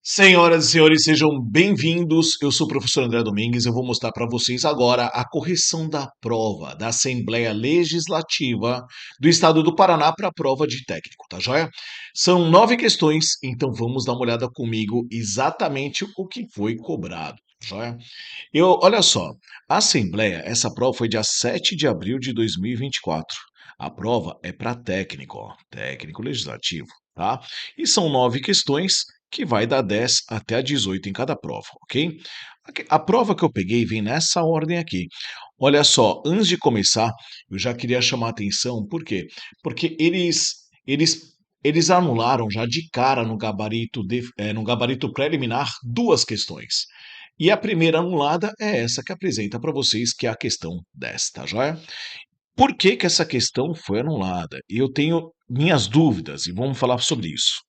Senhoras e senhores, sejam bem-vindos. Eu sou o professor André Domingues. Eu vou mostrar para vocês agora a correção da prova da Assembleia Legislativa do Estado do Paraná para a prova de técnico, tá joia? São 9 questões, então vamos dar uma olhada comigo exatamente o que foi cobrado, joia? Olha só, a Assembleia, essa prova foi dia 7 de abril de 2024. A prova é para técnico, ó, técnico legislativo, tá? E são 9 questões que vai dar 10 até a 18 em cada prova, ok? A prova que eu peguei vem nessa ordem aqui. Olha só, antes de começar, eu já queria chamar a atenção, por quê? Porque eles anularam já de cara no gabarito preliminar duas questões. E a primeira anulada é essa que apresenta para vocês, que é a questão 10, tá joia? Por que que essa questão foi anulada? Eu tenho minhas dúvidas e vamos falar sobre isso.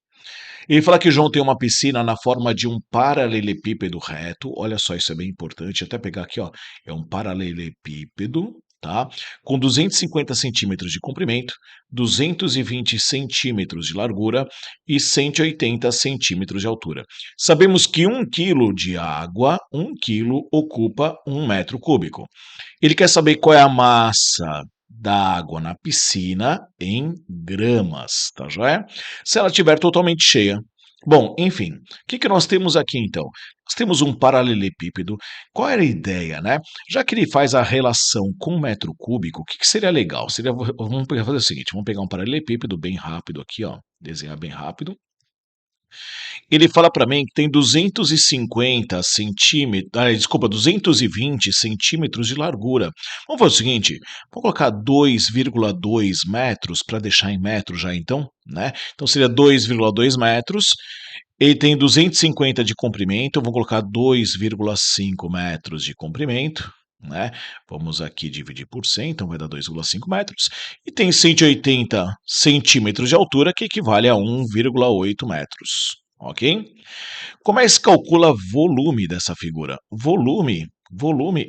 Ele fala que João tem uma piscina na forma de um paralelepípedo reto. Olha só, isso é bem importante. Até pegar aqui, ó. É um paralelepípedo, tá? Com 250 centímetros de comprimento, 220 centímetros de largura e 180 centímetros de altura. Sabemos que 1 quilo de água, 1 quilo ocupa 1 metro cúbico. Ele quer saber qual é a massa da água na piscina em gramas, tá joia? Se ela estiver totalmente cheia. Bom, enfim, o que nós temos aqui então? Nós temos um paralelepípedo. Qual era a ideia, né? Já que ele faz a relação com o metro cúbico, o que seria legal? Vamos fazer o seguinte: vamos pegar um paralelepípedo bem rápido aqui, ó, desenhar bem rápido. Ele fala para mim que tem 250 centímetros, desculpa, 220 centímetros de largura. Vamos fazer o seguinte, vamos colocar 2,2 metros para deixar em metros já então, né? Então seria 2,2 metros. Ele tem 250 de comprimento, vou colocar 2,5 metros de comprimento, né? Vamos aqui dividir por 100, então vai dar 2,5 metros. E tem 180 centímetros de altura, que equivale a 1,8 metros. Ok? Como é que se calcula volume dessa figura? Volume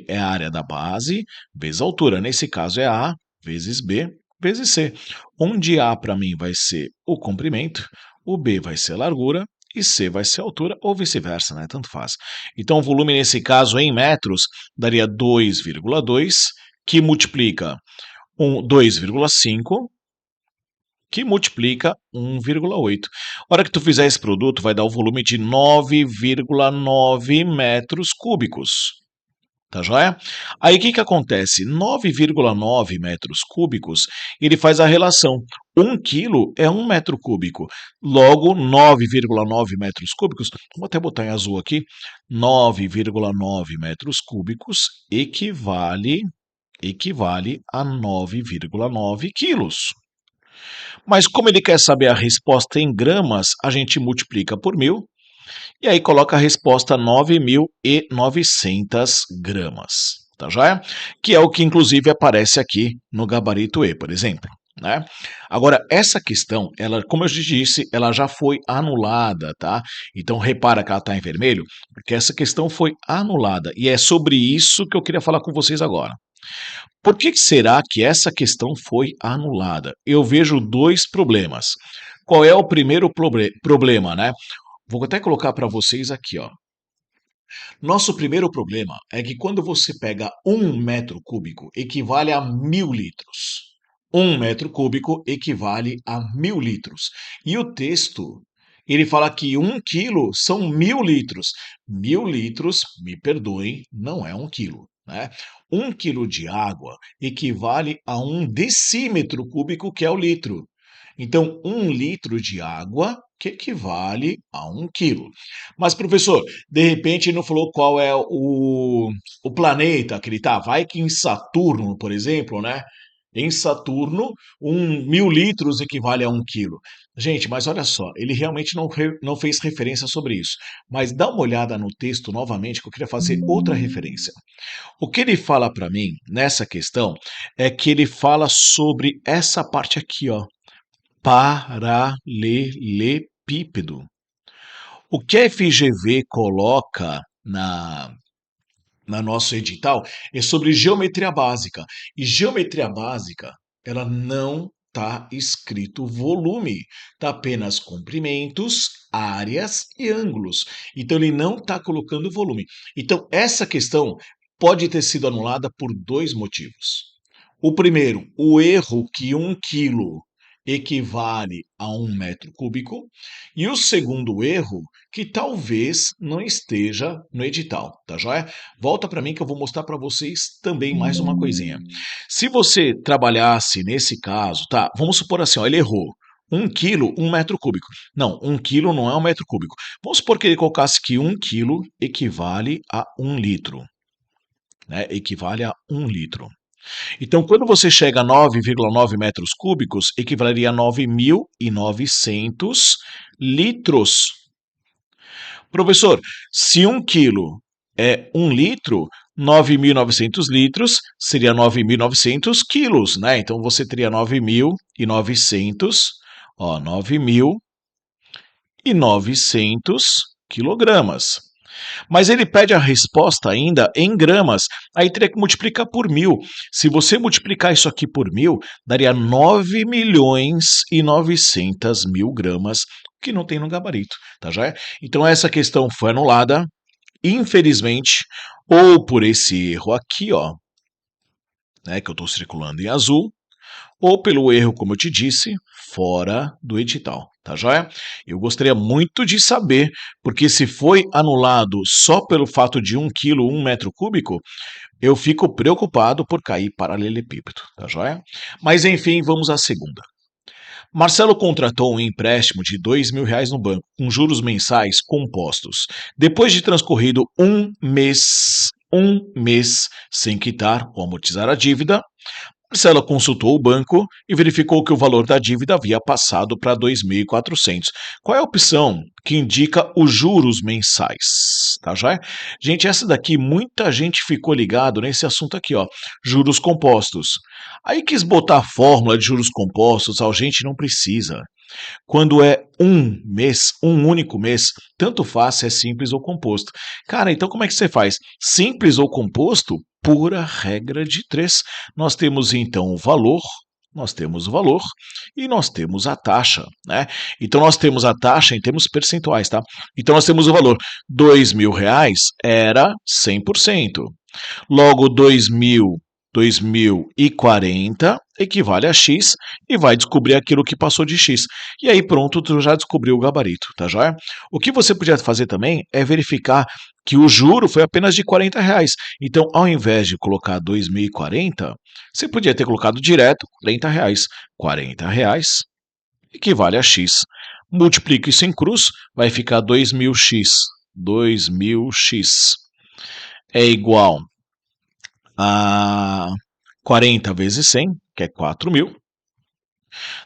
é a área da base vezes a altura. Nesse caso é A vezes B vezes C. Onde A para mim vai ser o comprimento, o B vai ser a largura e C vai ser a altura, ou vice-versa, né? Tanto faz. Então, o volume nesse caso em metros daria 2,2, que multiplica 2,5, que multiplica 1,8. A hora que tu fizer esse produto, vai dar o volume de 9,9 metros cúbicos. Tá joia? Aí o que que acontece? 9,9 metros cúbicos, ele faz a relação. 1 quilo é 1 metro cúbico. Logo, 9,9 metros cúbicos, vou até botar em azul aqui, 9,9 metros cúbicos equivale a 9,9 quilos. Mas como ele quer saber a resposta em gramas, a gente multiplica por 1.000 e aí coloca a resposta 9.900 gramas, tá joia? Que é o que inclusive aparece aqui no gabarito E, por exemplo. Né? Agora, essa questão, ela, como eu te disse, ela já foi anulada, tá? Então, repara que ela está em vermelho, porque essa questão foi anulada. E é sobre isso que eu queria falar com vocês agora. Por que será que essa questão foi anulada? Eu vejo dois problemas. Qual é o primeiro problema, né? Vou até colocar para vocês aqui, ó. Nosso primeiro problema é que quando você pega 1 metro cúbico, equivale a 1.000 litros. 1 metro cúbico equivale a 1.000 litros. E o texto, ele fala que 1 quilo são 1.000 litros. 1.000 litros, me perdoem, não é 1 quilo. Né? 1 quilo de água equivale a 1 decímetro cúbico, que é o litro. Então, 1 litro de água que equivale a 1 quilo. Mas, professor, de repente não falou qual é o planeta que ele está. Vai que em Saturno, por exemplo, né? Em Saturno, 1.000 litros equivale a 1 quilo. Gente, mas olha só, ele realmente não fez referência sobre isso. Mas dá uma olhada no texto novamente, que eu queria fazer outra referência. O que ele fala para mim nessa questão é que ele fala sobre essa parte aqui, ó. Paralelepípedo. O que a FGV coloca na nosso edital é sobre geometria básica. E geometria básica, ela não está escrito volume, está apenas comprimentos, áreas e ângulos. Então ele não está colocando volume. Então essa questão pode ter sido anulada por dois motivos. O primeiro, o erro que 1 quilo equivale a 1 metro cúbico, e o segundo erro, que talvez não esteja no edital, tá joia? Volta para mim que eu vou mostrar para vocês também mais uma coisinha. Se você trabalhasse nesse caso, tá? Vamos supor assim, ó, ele errou. 1 quilo, 1 metro cúbico. Não, 1 quilo não é 1 metro cúbico. Vamos supor que ele colocasse que 1 quilo equivale a 1 litro. Né? Equivale a 1 litro. Então, quando você chega a 9,9 metros cúbicos, equivaleria a 9.900 litros. Professor, se 1 quilo é 1 litro, 9.900 litros seria 9.900 quilos, né? Então, você teria 9.900, ó, 9.900 quilogramas. Mas ele pede a resposta ainda em gramas, aí teria que multiplicar por 1.000. Se você multiplicar isso aqui por 1.000, daria 9.900.000 gramas, que não tem no gabarito, tá já? Então essa questão foi anulada, infelizmente, ou por esse erro aqui, ó, né, que eu estou circulando em azul, ou pelo erro, como eu te disse, fora do edital, tá joia? Eu gostaria muito de saber, porque se foi anulado só pelo fato de 1 quilo, 1 metro cúbico, eu fico preocupado por cair paralelepípedo, tá joia? Mas enfim, vamos à segunda. Marcelo contratou um empréstimo de R$ 2.000 no banco, com juros mensais compostos. Depois de transcorrido um mês sem quitar ou amortizar a dívida, Marcelo consultou o banco e verificou que o valor da dívida havia passado para 2.400. Qual é a opção que indica os juros mensais? Tá já? Gente, essa daqui muita gente ficou ligado nesse assunto aqui, ó, juros compostos. Aí quis botar a fórmula de juros compostos, a gente não precisa. Quando é um mês, um único mês, tanto faz se é simples ou composto. Cara, então como é que você faz? Simples ou composto? Pura regra de 3. Nós temos então o valor, e nós temos a taxa, né? Então nós temos a taxa em termos percentuais, tá? Então nós temos o valor, R$ 2.000 era 100%. Logo, 2040 equivale a X e vai descobrir aquilo que passou de X. E aí pronto, tu já descobriu o gabarito, tá joia? O que você podia fazer também é verificar que o juro foi apenas de R$ 40. Então, ao invés de colocar 2040, você podia ter colocado direto R$ 40. R$ 40 equivale a X. Multiplique isso em cruz, vai ficar 2.000x. 2.000x é igual a 40 vezes 100, que é 4.000.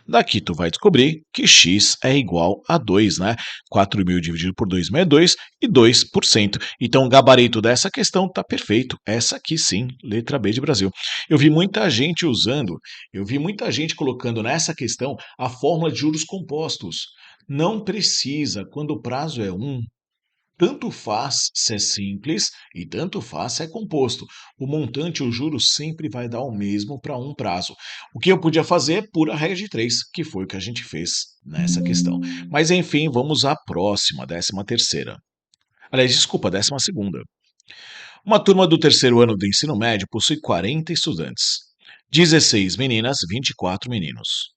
Daqui tu vai descobrir que x é igual a 2, né? 4.000 dividido por 2 é 2 e 2%. Então o gabarito dessa questão está perfeito. Essa aqui sim, letra B de Brasil. Eu vi muita gente colocando nessa questão a fórmula de juros compostos. Não precisa, quando o prazo é 1, tanto faz se é simples e tanto faz se é composto. O montante, o juro, sempre vai dar o mesmo para um prazo. O que eu podia fazer é pura regra de 3, que foi o que a gente fez nessa questão. Mas enfim, vamos à próxima, 13ª. Aliás, desculpa, 12ª. Uma turma do terceiro ano do ensino médio possui 40 estudantes. 16 meninas, 24 meninos.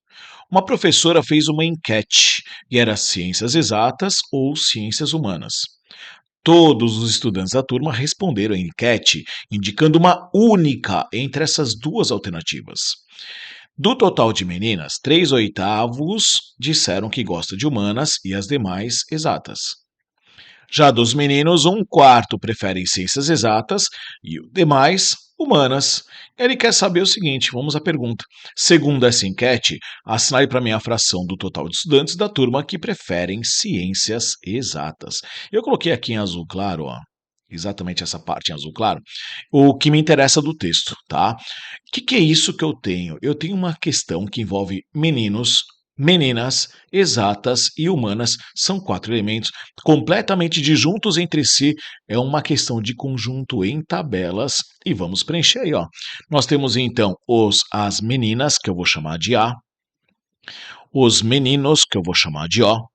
Uma professora fez uma enquete e era ciências exatas ou ciências humanas. Todos os estudantes da turma responderam à enquete, indicando uma única entre essas duas alternativas. Do total de meninas, 3/8 disseram que gosta de humanas e as demais exatas. Já dos meninos, 1/4 preferem ciências exatas e os demais humanas. Ele quer saber o seguinte, vamos à pergunta. Segundo essa enquete, assinale para mim a fração do total de estudantes da turma que preferem ciências exatas. Eu coloquei aqui em azul claro, ó, exatamente essa parte em azul claro, o que me interessa do texto, tá? O que é isso que eu tenho? Eu tenho uma questão que envolve meninos, meninas, exatas e humanas. São 4 elementos completamente disjuntos entre si. É uma questão de conjunto em tabelas e vamos preencher aí, ó. Nós temos então as meninas, que eu vou chamar de A, Os meninos, que eu vou chamar de O.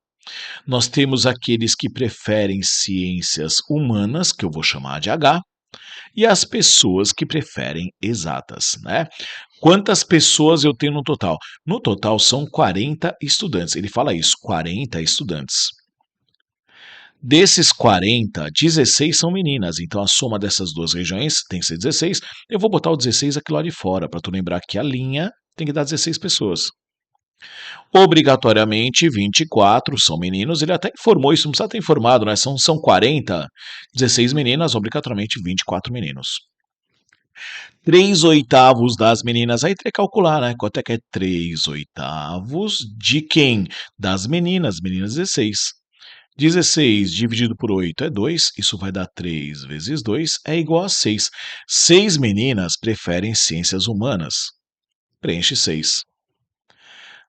Nós temos aqueles que preferem ciências humanas, que eu vou chamar de H, e as pessoas que preferem exatas, né? Quantas pessoas eu tenho no total? No total são 40 estudantes. Ele fala isso, 40 estudantes. Desses 40, 16 são meninas, então a soma dessas duas regiões tem que ser 16. Eu vou botar o 16 aqui lá de fora, para tu lembrar que a linha tem que dar 16 pessoas. Obrigatoriamente, 24 são meninos. Ele até informou isso, não precisa ter informado, né? São 40, 16 meninas, obrigatoriamente 24 meninos. 3 oitavos das meninas, aí tem que calcular, né? Quanto é que é 3 oitavos de quem? Das meninas, meninas 16. 16 dividido por 8 é 2, isso vai dar 3 vezes 2 é igual a 6. 6 meninas preferem ciências humanas. Preenche 6.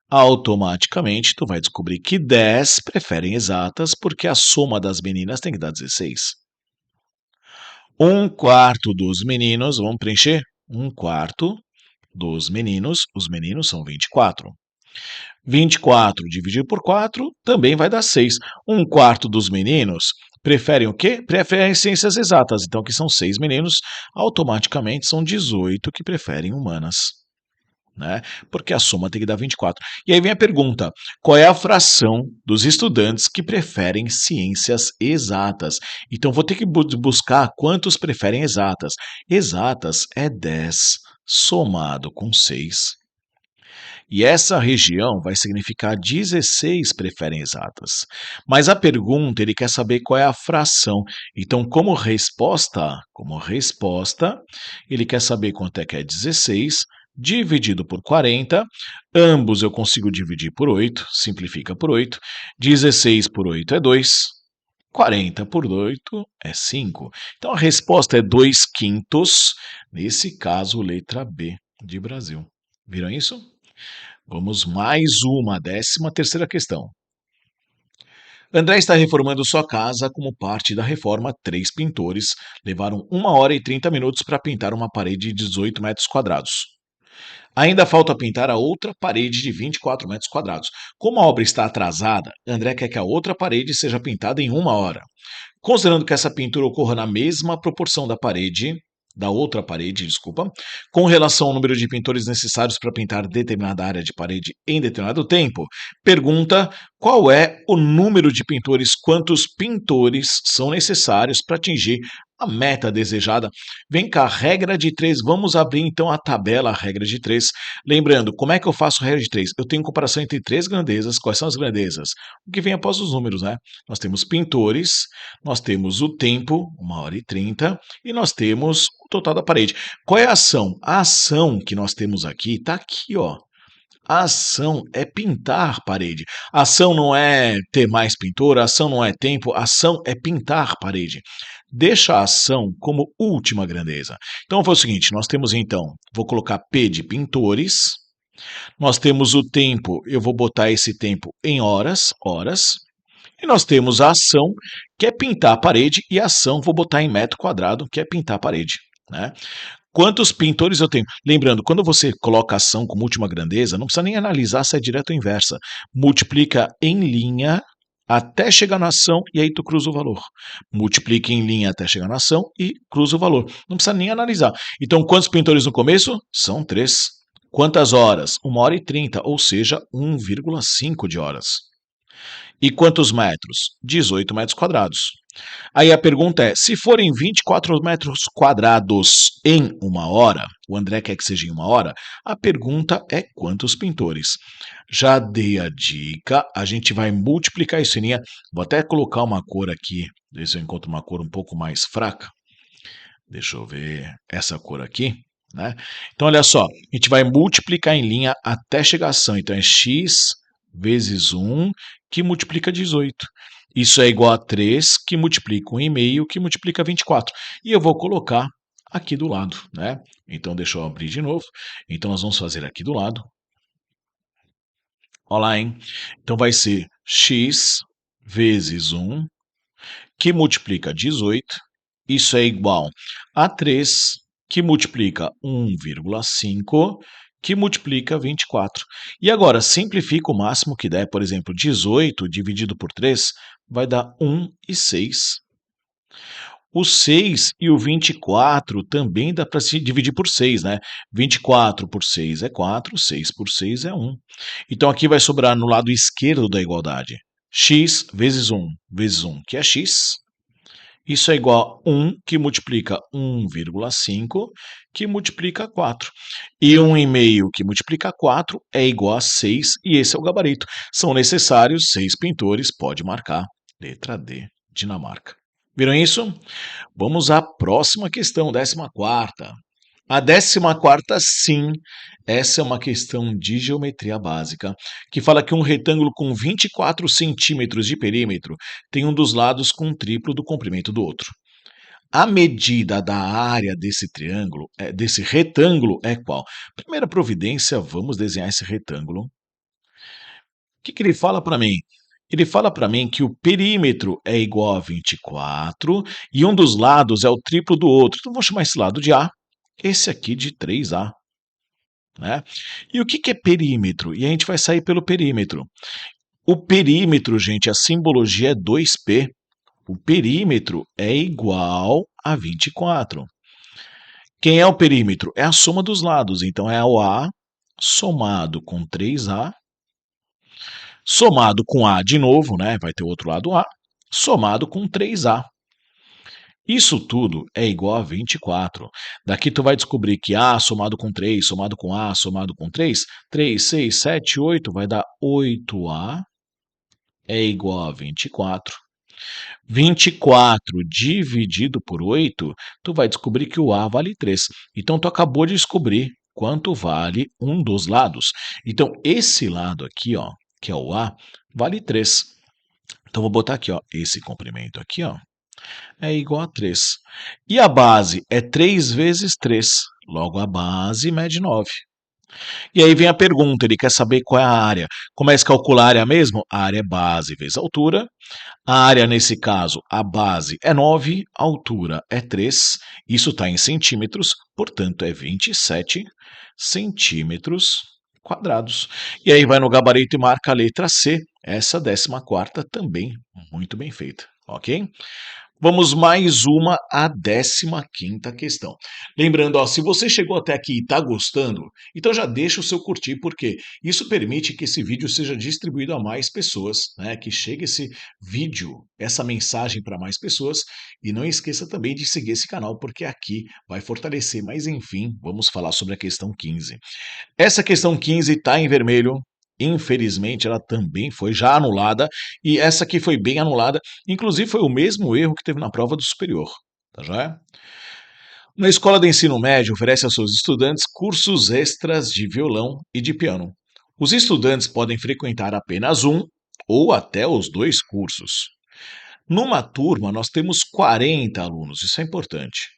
Automaticamente tu vai descobrir que 10 preferem exatas porque a soma das meninas tem que dar 16. Um quarto dos meninos, vamos preencher? Um quarto dos meninos, os meninos são 24. 24 dividido por 4 também vai dar 6. Um quarto dos meninos preferem o quê? Preferem ciências exatas. Então, que são 6 meninos, automaticamente são 18 que preferem humanas. Né? Porque a soma tem que dar 24. E aí vem a pergunta: qual é a fração dos estudantes que preferem ciências exatas? Então vou ter que buscar quantos preferem exatas. Exatas é 10 somado com 6. E essa região vai significar 16 preferem exatas. Mas a pergunta, ele quer saber qual é a fração. Então, como resposta, ele quer saber quanto é que é 16 dividido por 40. Ambos eu consigo dividir por 8, simplifica por 8. 16 por 8 é 2. 40 por 8 é 5. Então a resposta é 2 quintos, nesse caso, letra B de Brasil. Viram isso? Vamos mais uma, 13ª questão. André está reformando sua casa como parte da reforma. 3 pintores levaram 1 hora e 30 minutos para pintar uma parede de 18 metros quadrados. Ainda falta pintar a outra parede de 24 metros quadrados. Como a obra está atrasada, André quer que a outra parede seja pintada em 1 hora. Considerando que essa pintura ocorra na mesma proporção da outra parede, desculpa, com relação ao número de pintores necessários para pintar determinada área de parede em determinado tempo, pergunta qual é o número de pintores, quantos pintores são necessários para atingir a meta desejada. Vem cá, regra de 3. Vamos abrir então a tabela, a regra de 3. Lembrando, como é que eu faço a regra de 3? Eu tenho comparação entre 3 grandezas. Quais são as grandezas? O que vem após os números, né? Nós temos pintores, nós temos o tempo, 1 hora e 30, e nós temos o total da parede. Qual é a ação? A ação que nós temos aqui está aqui, ó. A ação é pintar parede. A ação não é ter mais pintor, a ação não é tempo, a ação é pintar parede. Deixa a ação como última grandeza. Então foi o seguinte, nós temos então, vou colocar P de pintores, nós temos o tempo, eu vou botar esse tempo em horas, e nós temos a ação, que é pintar a parede, e a ação vou botar em metro quadrado, que é pintar a parede. Né? Quantos pintores eu tenho? Lembrando, quando você coloca ação como última grandeza, não precisa nem analisar se é direta ou inversa. Multiplica em linha até chegar na ação e aí tu cruza o valor. Multiplica em linha até chegar na ação e cruza o valor. Não precisa nem analisar. Então, quantos pintores no começo? São 3. Quantas horas? 1 hora e 30, ou seja, 1,5 de horas. E quantos metros? 18 metros quadrados. Aí a pergunta é, se forem 24 metros quadrados em 1 hora, o André quer que seja em 1 hora, a pergunta é quantos pintores? Já dei a dica, a gente vai multiplicar isso em linha. Vou até colocar uma cor aqui, ver se eu encontro uma cor um pouco mais fraca. Deixa eu ver essa cor aqui. Né? Então, olha só, a gente vai multiplicar em linha até chegar a ação. Então, é x vezes 1, que multiplica 18. Isso é igual a 3, que multiplica 1,5, que multiplica 24. E eu vou colocar aqui do lado, né? Então, deixa eu abrir de novo. Então, nós vamos fazer aqui do lado. Olha lá, hein? Então, vai ser x vezes 1, que multiplica 18. Isso é igual a 3, que multiplica 1,5, que multiplica 24. E agora, simplifica o máximo que der, por exemplo, 18 dividido por 3 vai dar 1 e 6. O 6 e o 24 também dá para se dividir por 6, né? 24 por 6 é 4, 6 por 6 é 1. Então aqui vai sobrar no lado esquerdo da igualdade x vezes 1, que é x. Isso é igual a 1 que multiplica 1,5 que multiplica 4. E 1,5 que multiplica 4 é igual a 6 e esse é o gabarito. São necessários 6 pintores, pode marcar. Letra D, Dinamarca. Viram isso? Vamos à próxima questão, 14ª. A 14ª, sim, essa é uma questão de geometria básica, que fala que um retângulo com 24 centímetros de perímetro tem um dos lados com triplo do comprimento do outro. A medida da área desse triângulo, desse retângulo, é qual? Primeira providência, vamos desenhar esse retângulo. O que ele fala para mim? Ele fala para mim que o perímetro é igual a 24 e um dos lados é o triplo do outro. Então, vou chamar esse lado de A, esse aqui de 3A. Né? E o que é perímetro? E a gente vai sair pelo perímetro. O perímetro, gente, a simbologia é 2P. O perímetro é igual a 24. Quem é o perímetro? É a soma dos lados. Então, é o A somado com 3A, somado com A de novo, né? Vai ter o outro lado A, somado com 3A. Isso tudo é igual a 24. Daqui tu vai descobrir que A somado com 3, somado com A, somado com 3, 3, 6, 7, 8, vai dar 8A é igual a 24. 24 dividido por 8, tu vai descobrir que o A vale 3. Então, tu acabou de descobrir quanto vale um dos lados. Então, esse lado aqui, ó, que é o A, vale 3. Então, vou botar aqui, ó, esse comprimento aqui, ó, é igual a 3. E a base é 3 vezes 3. Logo, a base mede 9. E aí vem a pergunta, ele quer saber qual é a área. Como é que se calcula a área mesmo? A área é base vezes altura. A área, nesse caso, a base é 9, a altura é 3. Isso está em centímetros, portanto, é 27 centímetros quadrados. E aí vai no gabarito e marca a letra C. Essa 14ª também muito bem feita, ok? Vamos mais uma, a 15ª questão. Lembrando, ó, se você chegou até aqui e está gostando, então já deixa o seu curtir, porque isso permite que esse vídeo seja distribuído a mais pessoas, né? Que chegue esse vídeo, essa mensagem para mais pessoas. E não esqueça também de seguir esse canal, porque aqui vai fortalecer. Mas enfim, vamos falar sobre a questão 15. Essa questão 15 está em vermelho. Infelizmente, ela também foi já anulada, e essa aqui foi bem anulada, inclusive foi o mesmo erro que teve na prova do superior, tá joia? Uma escola de ensino médio oferece aos seus estudantes cursos extras de violão e de piano. Os estudantes podem frequentar apenas um ou até os dois cursos. Numa turma, nós temos 40 alunos, isso é importante.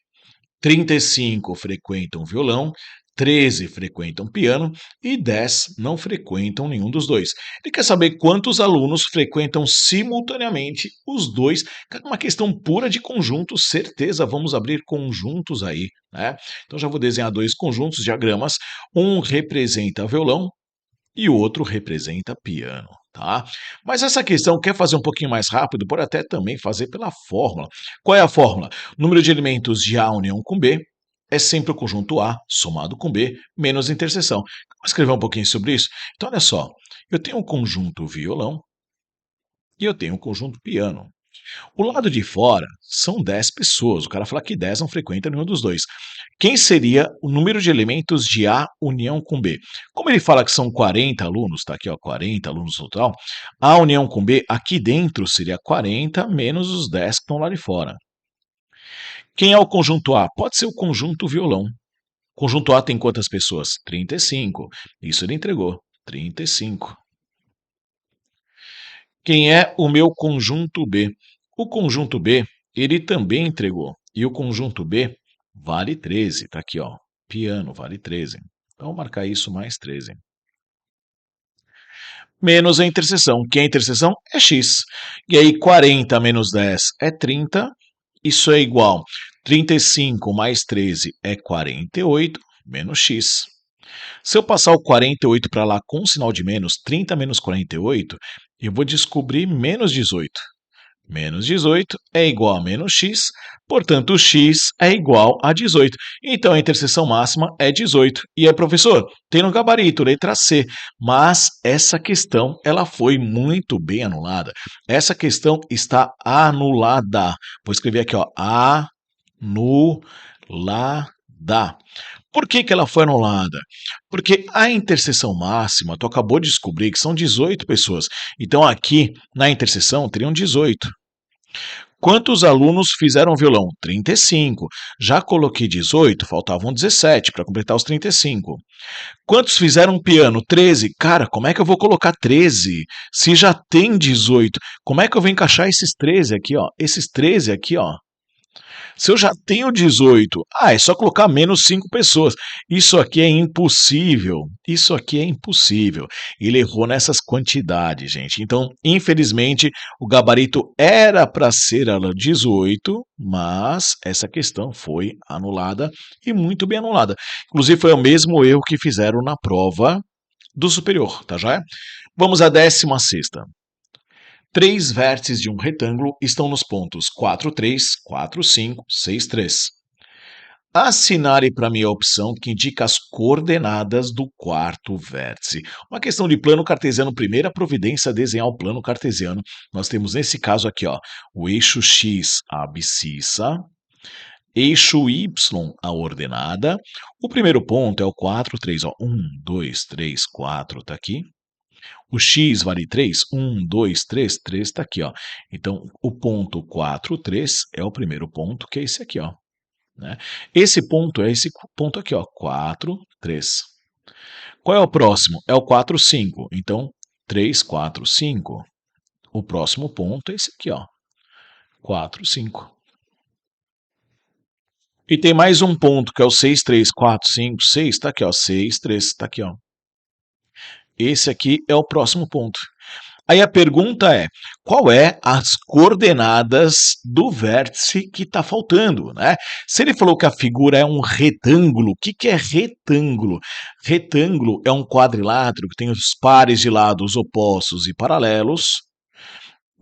35 frequentam violão, 13 frequentam piano e 10 não frequentam nenhum dos dois. Ele quer saber quantos alunos frequentam simultaneamente os dois. Uma questão pura de conjuntos, certeza, vamos abrir conjuntos aí, né? Então já vou desenhar dois conjuntos, diagramas. Um representa violão e o outro representa piano, tá? Mas essa questão quer fazer um pouquinho mais rápido, pode até também fazer pela fórmula. Qual é a fórmula? Número de elementos de A união com B é sempre o conjunto A somado com B menos interseção. Vou escrever um pouquinho sobre isso? Então, olha só, eu tenho um conjunto violão e eu tenho um conjunto piano. O lado de fora são 10 pessoas. O cara fala que 10 não frequenta nenhum dos dois. Quem seria o número de elementos de A união com B? Como ele fala que são 40 alunos, tá aqui, ó, 40 alunos no total, A união com B aqui dentro seria 40 menos os 10 que estão lá de fora. Quem é o conjunto A? Pode ser o conjunto violão. O conjunto A tem quantas pessoas? 35. Isso ele entregou. 35. Quem é o meu conjunto B? O conjunto B, ele também entregou. E o conjunto B vale 13. Tá aqui, ó. Piano vale 13. Então, vou marcar isso mais 13. Menos a interseção. Que é a interseção? É x. E aí, 40 menos 10 é 30. Isso é igual. 35 mais 13 é 48, menos x. Se eu passar o 48 para lá com um sinal de menos, 30 menos 48, eu vou descobrir menos 18. Menos 18 é igual a menos x, portanto, x é igual a 18. Então, a interseção máxima é 18. E aí, professor, tem no gabarito, letra C. Mas essa questão ela foi muito bem anulada. Essa questão está anulada. Vou escrever aqui, ó, anulada. Por que ela foi anulada? Porque a interseção máxima, tu acabou de descobrir que são 18 pessoas. Então, aqui na interseção teriam 18. Quantos alunos fizeram violão? 35. Já coloquei 18, faltavam 17 para completar os 35. Quantos fizeram piano? 13. Cara, como é que eu vou colocar 13 se já tem 18? Como é que eu vou encaixar esses 13 aqui, ó? Esses 13 aqui, ó. Se eu já tenho 18, é só colocar menos 5 pessoas. Isso aqui é impossível. Isso aqui é impossível. Ele errou nessas quantidades, gente. Então, infelizmente, o gabarito era para ser a 18, mas essa questão foi anulada e muito bem anulada. Inclusive, foi o mesmo erro que fizeram na prova do superior, tá já? Vamos à 16ª. Três vértices de um retângulo estão nos pontos 4, 3, 4, 5, 6, 3. Assinale para mim a opção que indica as coordenadas do quarto vértice. Uma questão de plano cartesiano, primeira providência é desenhar o plano cartesiano. Nós temos nesse caso aqui, ó, o eixo x, a abscissa, eixo y, a ordenada. O primeiro ponto é o 4, 3, ó, 1, 2, 3, 4, tá aqui. O x vale 3, 1, 2, 3, 3 está aqui, ó. Então, o ponto 4, 3 é o primeiro ponto, que é esse aqui, ó. Né? Esse ponto é esse ponto aqui, ó, 4, 3. Qual é o próximo? É o 4, 5. Então, 3, 4, 5. O próximo ponto é esse aqui, ó, 4, 5. E tem mais um ponto, que é o 6, 3, 4, 5, 6. Está aqui, ó, 6, 3. Está aqui, ó. Esse aqui é o próximo ponto. Aí a pergunta é, qual é as coordenadas do vértice que está faltando, né? Se ele falou que a figura é um retângulo, o que é retângulo? Retângulo é um quadrilátero que tem os pares de lados opostos e paralelos,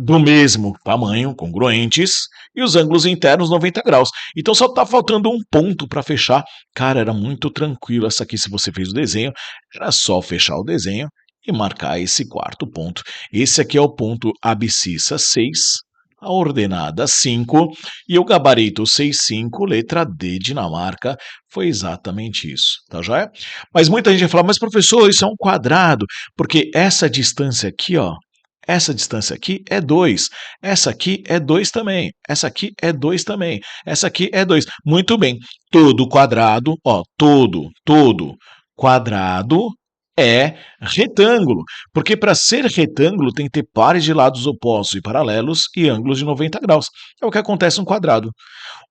do mesmo tamanho, congruentes, e os ângulos internos 90 graus. Então só está faltando um ponto para fechar. Cara, era muito tranquilo essa aqui, se você fez o desenho, era só fechar o desenho e marcar esse quarto ponto. Esse aqui é o ponto abscissa 6, a ordenada 5 e o gabarito 65, letra D, Dinamarca, foi exatamente isso, tá joia? Mas muita gente vai falar, mas professor, isso é um quadrado, porque essa distância aqui, ó, essa distância aqui é 2, essa aqui é 2 também, essa aqui é 2 também, essa aqui é 2. Muito bem, todo quadrado, ó, todo quadrado é retângulo, porque para ser retângulo tem que ter pares de lados opostos e paralelos e ângulos de 90 graus. É o que acontece no quadrado.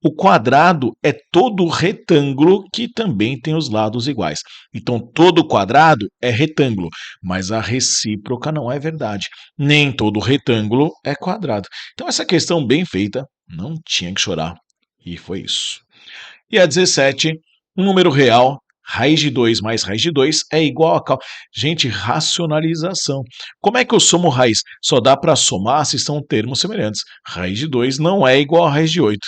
O quadrado é todo retângulo que também tem os lados iguais. Então, todo quadrado é retângulo, mas a recíproca não é verdade. Nem todo retângulo é quadrado. Então, essa questão bem feita, não tinha que chorar. E foi isso. E a 17, um número real, raiz de 2 mais raiz de 2 é igual a... Gente, racionalização. Como é que eu somo raiz? Só dá para somar se são termos semelhantes. Raiz de 2 não é igual a raiz de 8.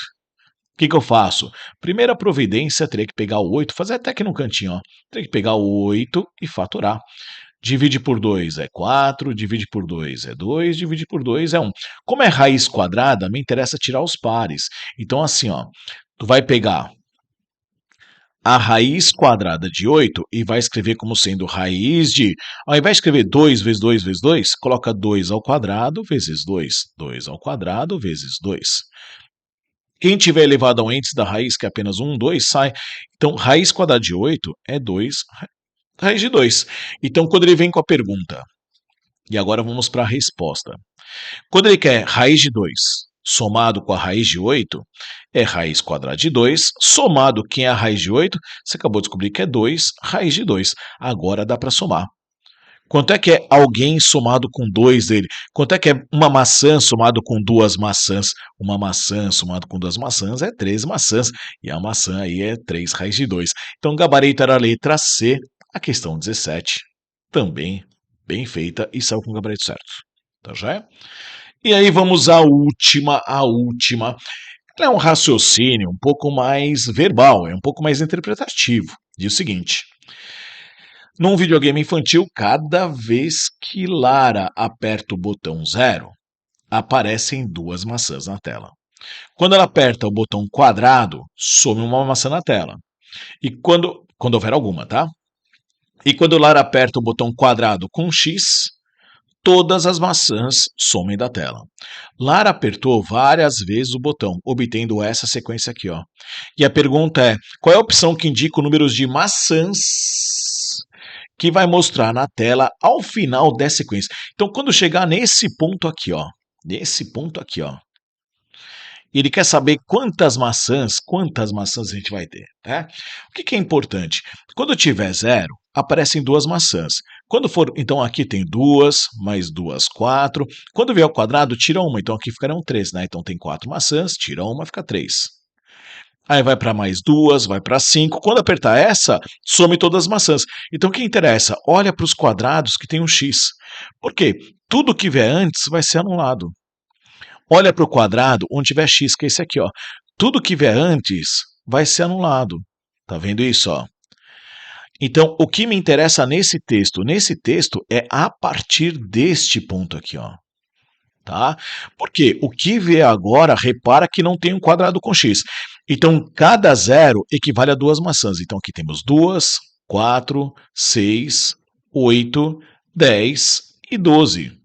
O que eu faço? Primeira providência, teria que pegar o 8, fazer até aqui no cantinho, ó. Teria que pegar o 8 e fatorar. Divide por 2 é 4, divide por 2 é 2, divide por 2 é 1. Como é raiz quadrada, me interessa tirar os pares. Então, assim, ó, tu vai pegar a raiz quadrada de 8 e vai escrever como sendo raiz de... Ao invés de escrever 2 vezes 2 vezes 2, coloca 2 ao quadrado vezes 2. 2 ao quadrado vezes 2. Quem tiver elevado ao índice da raiz, que é apenas 1, 2, sai. Então, raiz quadrada de 8 é 2, raiz de 2. Então, quando ele vem com a pergunta, e agora vamos para a resposta. Quando ele quer raiz de 2 somado com a raiz de 8, é raiz quadrada de 2, somado quem é a raiz de 8, você acabou de descobrir que é 2, raiz de 2. Agora dá para somar. Quanto é que é alguém somado com 2 dele? Quanto é que é uma maçã somado com 2 maçãs? Uma maçã somado com 2 maçãs é 3 maçãs. E a maçã aí é 3 raiz de 2. Então o gabarito era a letra C, A questão 17, também bem feita e saiu com o gabarito certo. Tá já? E aí vamos à última. Ela é um raciocínio um pouco mais verbal, é um pouco mais interpretativo. Diz o seguinte: num videogame infantil, cada vez que Lara aperta o botão 0, aparecem duas maçãs na tela. Quando ela aperta o botão quadrado, some uma maçã na tela. E quando houver alguma, tá? E quando Lara aperta o botão quadrado com X, todas as maçãs somem da tela. Lara apertou várias vezes o botão, obtendo essa sequência aqui, ó. E a pergunta é: qual é a opção que indica o número de maçãs que vai mostrar na tela ao final dessa sequência? Então, quando chegar nesse ponto aqui, ó, ele quer saber quantas maçãs a gente vai ter, né? O que é importante? Quando tiver 0, aparecem duas maçãs. Quando for, então aqui tem duas, mais duas, 4. Quando vier ao quadrado, tira uma, então aqui ficarão 3, né? Então tem 4 maçãs, tira uma, fica 3. Aí vai para mais duas, vai para 5. Quando apertar essa, some todas as maçãs. Então o que interessa? Olha para os quadrados que tem um X. Por quê? Tudo que vier antes vai ser anulado. Olha para o quadrado onde tiver x, que é esse aqui, ó. Tudo que vier antes vai ser anulado. Tá vendo isso, ó? Então, o que me interessa nesse texto é a partir deste ponto aqui, ó. Tá? Porque o que vier agora, repara que não tem um quadrado com x. Então, cada zero equivale a duas maçãs. Então, aqui temos 2, 4, 6, 8, 10 e 12.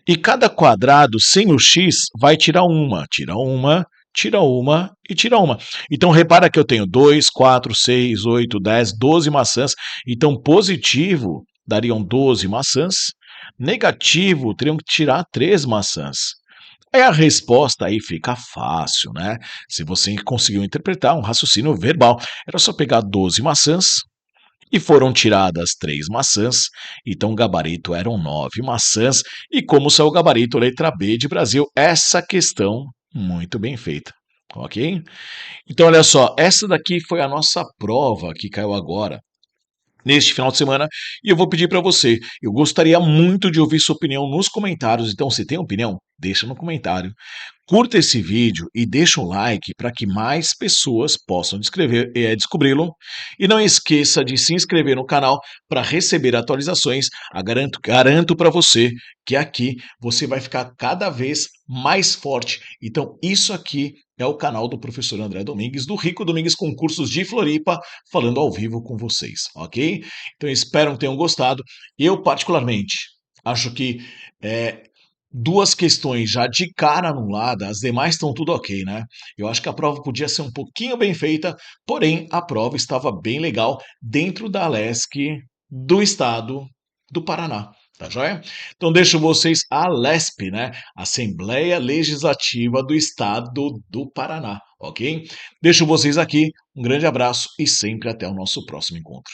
E cada quadrado sem o x vai tirar uma, tira uma, tira uma e tira uma. Então repara que eu tenho 2, 4, 6, 8, 10, 12 maçãs. Então positivo dariam 12 maçãs, negativo teriam que tirar 3 maçãs. Aí a resposta aí fica fácil, né? Se você conseguiu interpretar um raciocínio verbal, era só pegar 12 maçãs, e foram tiradas 3 maçãs, então o gabarito eram 9 maçãs, e como saiu o gabarito letra B de Brasil, essa questão muito bem feita, ok? Então olha só, essa daqui foi a nossa prova que caiu agora, neste final de semana, e eu vou pedir para você, eu gostaria muito de ouvir sua opinião nos comentários, então se tem opinião, deixa no comentário. Curta esse vídeo e deixa um like para que mais pessoas possam descobri-lo. E não esqueça de se inscrever no canal para receber atualizações. Garanto para você que aqui você vai ficar cada vez mais forte. Então, isso aqui é o canal do professor André Domingues, do Rico Domingues Concursos de Floripa, falando ao vivo com vocês, ok? Então, espero que tenham gostado. Eu, particularmente, acho que duas questões já de cara anuladas, as demais estão tudo ok, né? Eu acho que a prova podia ser um pouquinho bem feita, porém a prova estava bem legal dentro da LESC do estado do Paraná. Tá joia? Então deixo vocês a LESP, né? Assembleia Legislativa do Estado do Paraná, ok? Deixo vocês aqui, um grande abraço e sempre até o nosso próximo encontro.